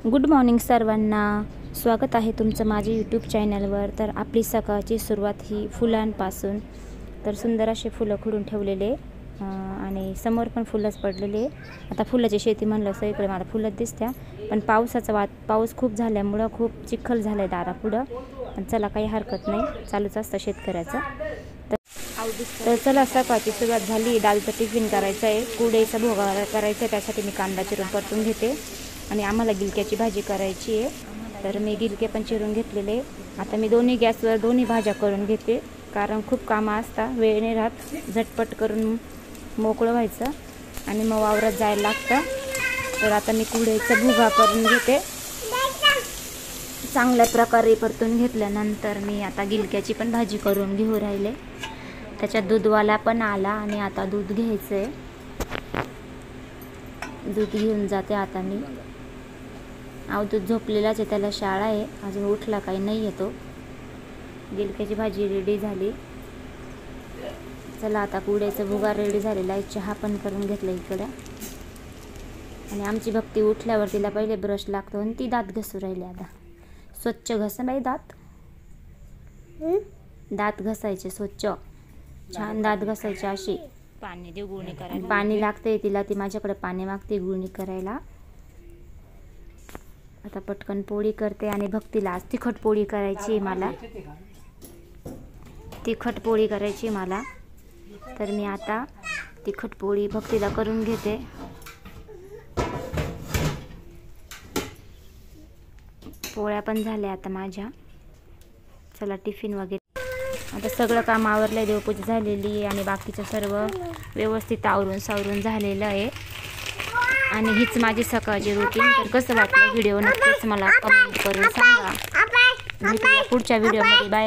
Good morning सर्वांना, स्वागत आहे तुमचं माझ्या यूट्यूब चॅनलवर। तर आपली सकाळची सुरुवात ही फुलांपासून, तर सुंदर असे फुलं खुडून ठेवलेले आणि समोर पण फुलंच पडलेले। आता फुलाची शेती म्हणलं सगळीकडे मला फुलंच दिसत्या, पण पाऊस खूप झाल्यामुळं खूप चिखल झालं दारापुढं। पण चला काही हरकत नाही, चालूच असतं शेतकऱ्याचं। तर चला सकाळची सुरुवात झाली। डाळीचा टिफिन करायचा आहे, कुरडईचा भोगा करायचा आहे, त्यासाठी मी कांदा चिरून परतून घेते आणि आम्हाला गिलक्याची भाजी करायची आहे। तर मी गिलके पण चिरून घेतलेले। आता मी दोन्ही गॅसवर दोन्ही भाज्या करून घेते, कारण खूप कामं असतात, वेळ नाही राहत, झटपट करून मोकळं व्हायचं आणि मग वावरात जायला लागतं। तर आता मी कुरडईचा भुगा करून घेते। चांगल्या प्रकारे परतून घेतल्यानंतर मी आता गिलक्याची पण भाजी करून घेऊ राहिले। त्याच्यात दूधवाला पण आला आणि आता दूध घ्यायचं आहे, दूध घेऊन जाते आता मी। दूध झोपलेलाच आहे, त्याला शाळा आहे, अजून उठला काही नाही येतो। गिलक्याची भाजी रेडी झाली। चला आता कुरडईचा भुगा रेडी झालेला आहे, चहा पण करून घेतला इकडे। आणि आमची भक्ती उठल्यावर तिला पहिले ब्रश लागतो आणि ती दात घसू राहिली। आता स्वच्छ घसा बाई, दात घसायचे स्वच्छ, छान दात घसायचे अशी। पाणी देऊ गुळणी करायला, पाणी लागते तिला, ती माझ्याकडे पाणी मागते गुळणी करायला। आता पटकन पोळी करते आणि भक्तीला आज तिखट पोळी करायची मला, तिखट पोळी करायची मला। तर मी आता तिखट पोळी भक्तीला करून घेते। पोळ्या पण झाल्या आता माझ्या। चला टिफिन वगैरे आता सगळं काम आवरलं, देवपूजा झालेली आहे आणि बाकीचं सर्व व्यवस्थित आवरून सावरून झालेलं आहे। आणि हीच माझी सकाळची रुटीन। तर कसं वाटलं व्हिडिओ नक्कीच मला कमेंट करून सांगा। भेटूया पुढच्या व्हिडिओमध्ये, बाय।